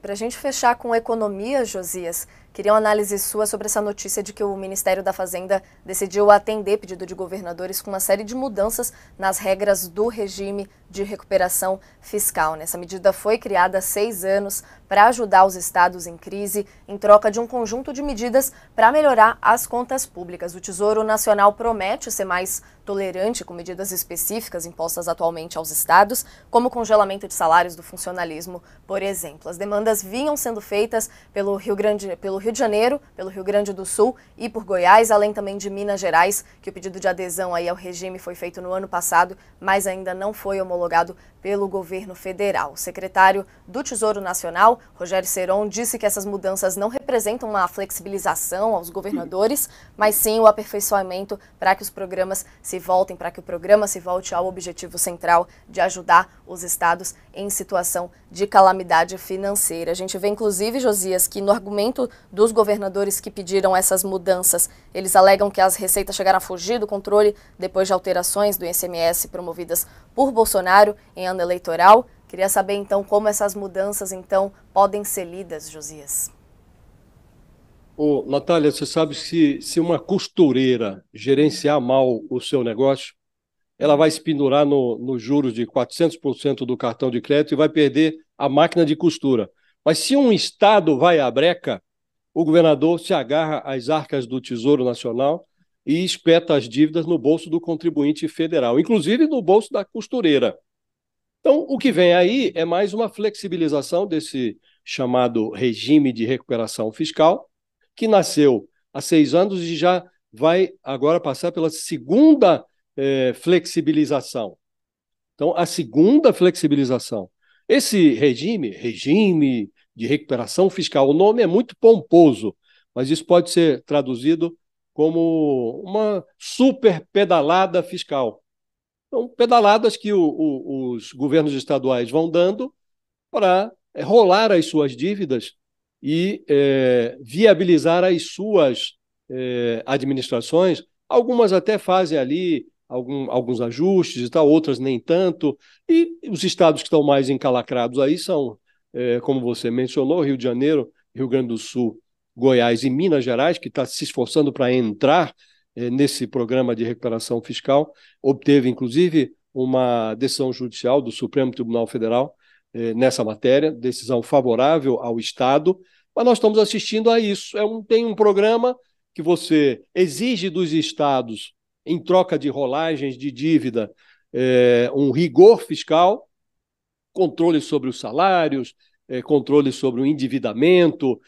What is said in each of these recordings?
para a gente fechar com economia, Josias, queria uma análise sua sobre essa notícia de que o Ministério da Fazenda decidiu atender pedido de governadores com uma série de mudanças nas regras do regime de recuperação fiscal. Essa medida foi criada há 6 anos para ajudar os estados em crise, em troca de um conjunto de medidas para melhorar as contas públicas. O Tesouro Nacional promete ser mais tolerante com medidas específicas impostas atualmente aos estados, como o congelamento de salários do funcionalismo, por exemplo. As demandas vinham sendo feitas pelo Rio de Janeiro, pelo Rio Grande do Sul e por Goiás, além também de Minas Gerais, que o pedido de adesão aí ao regime foi feito no ano passado, mas ainda não foi homologado pelo governo federal. O secretário do Tesouro Nacional, Rogério Ceron, disse que essas mudanças não representam uma flexibilização aos governadores, mas sim o aperfeiçoamento para que os programas se voltem, para que o programa se volte ao objetivo central de ajudar os estados em situação de calamidade financeira. A gente vê, inclusive, Josias, que no argumento dos governadores que pediram essas mudanças, eles alegam que as receitas chegaram a fugir do controle depois de alterações do ICMS promovidas por Bolsonaro em ano eleitoral. Queria saber, então, como essas mudanças, então, podem ser lidas, Josias. Natália, você sabe que se uma costureira gerenciar mal o seu negócio, ela vai se pendurar nos juros de 400% do cartão de crédito e vai perder a máquina de costura. Mas se um estado vai à breca, o governador se agarra às arcas do Tesouro Nacional e espeta as dívidas no bolso do contribuinte federal, inclusive no bolso da costureira. Então, o que vem aí é mais uma flexibilização desse chamado regime de recuperação fiscal, que nasceu há 6 anos e já vai agora passar pela segunda flexibilização. Então, a segunda flexibilização. Esse regime de recuperação fiscal, o nome é muito pomposo, mas isso pode ser traduzido como uma super pedalada fiscal. Então, pedaladas que os governos estaduais vão dando para rolar as suas dívidas e viabilizar as suas administrações. Algumas até fazem ali alguns ajustes e tal, outras nem tanto. E os estados que estão mais encalacrados aí são, como você mencionou, Rio de Janeiro, Rio Grande do Sul, Goiás e Minas Gerais, que está se esforçando para entrar nesse programa de recuperação fiscal. Obteve, inclusive, uma decisão judicial do Supremo Tribunal Federal nessa matéria, decisão favorável ao Estado, mas nós estamos assistindo a isso. Tem um programa que você exige dos estados, em troca de rolagens de dívida, um rigor fiscal, controle sobre os salários, controle sobre o endividamento,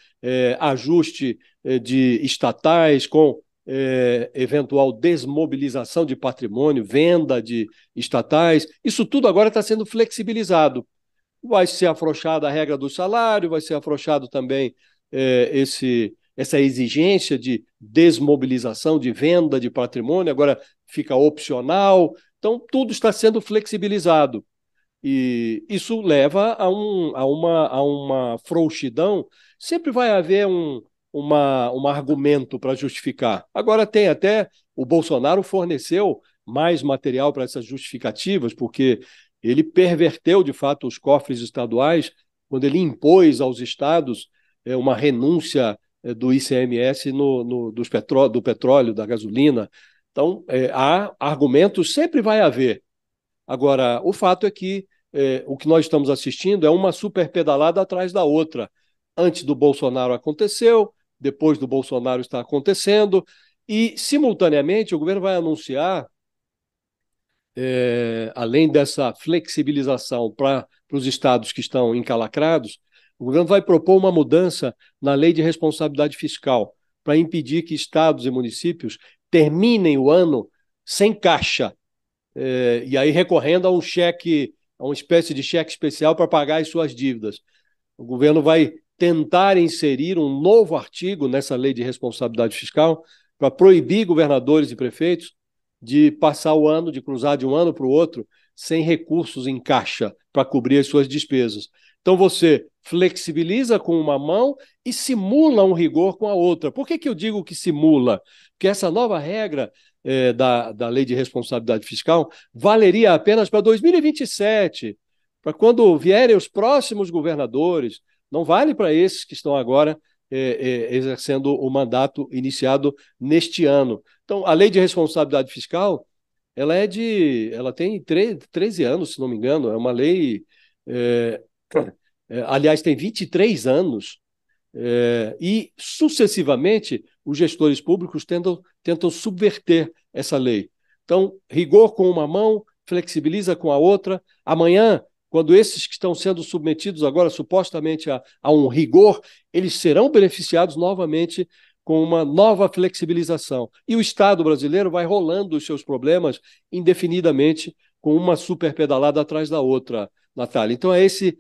ajuste de estatais com eventual desmobilização de patrimônio, venda de estatais. Isso tudo agora está sendo flexibilizado. Vai ser afrouxada a regra do salário, vai ser afrouxado também essa exigência de desmobilização, de venda de patrimônio, agora fica opcional. Então, tudo está sendo flexibilizado. E isso leva a uma frouxidão. Sempre vai haver um argumento para justificar. Agora tem até, o Bolsonaro forneceu mais material para essas justificativas, porque ele perverteu, de fato, os cofres estaduais, quando ele impôs aos estados uma renúncia do ICMS do petróleo, da gasolina. Então, há argumentos, sempre vai haver. Agora, o fato é que o que nós estamos assistindo é uma super pedalada atrás da outra. Antes do Bolsonaro aconteceu, depois do Bolsonaro está acontecendo, e, simultaneamente, o governo vai anunciar, além dessa flexibilização para os estados que estão encalacrados, o governo vai propor uma mudança na lei de responsabilidade fiscal para impedir que estados e municípios terminem o ano sem caixa, e aí recorrendo a um cheque, a uma espécie de cheque especial para pagar as suas dívidas. O governo vai tentar inserir um novo artigo nessa lei de responsabilidade fiscal para proibir governadores e prefeitos de passar o ano, de cruzar de um ano para o outro, sem recursos em caixa para cobrir as suas despesas. Então você flexibiliza com uma mão e simula um rigor com a outra. Por que eu digo que simula? Porque essa nova regra da Lei de Responsabilidade Fiscal valeria apenas para 2027, para quando vierem os próximos governadores, não vale para esses que estão agora exercendo o mandato iniciado neste ano. Então, a lei de responsabilidade fiscal, ela tem 13 anos, se não me engano, é uma lei, é, aliás, tem 23 anos, e sucessivamente os gestores públicos tentam subverter essa lei. Então, rigor com uma mão, flexibiliza com a outra. Amanhã, quando esses que estão sendo submetidos agora supostamente a um rigor, eles serão beneficiados novamente com uma nova flexibilização. E o Estado brasileiro vai rolando os seus problemas indefinidamente, com uma super pedalada atrás da outra, Natália. Então é esse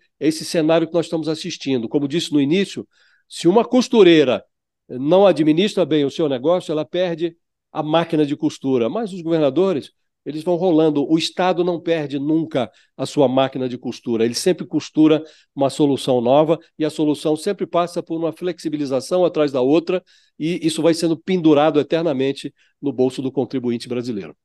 cenário que nós estamos assistindo. Como disse no início, se uma costureira não administra bem o seu negócio, ela perde a máquina de costura. Mas os governadores, eles vão rolando. O Estado não perde nunca a sua máquina de costura. Ele sempre costura uma solução nova e a solução sempre passa por uma flexibilização atrás da outra, e isso vai sendo pendurado eternamente no bolso do contribuinte brasileiro.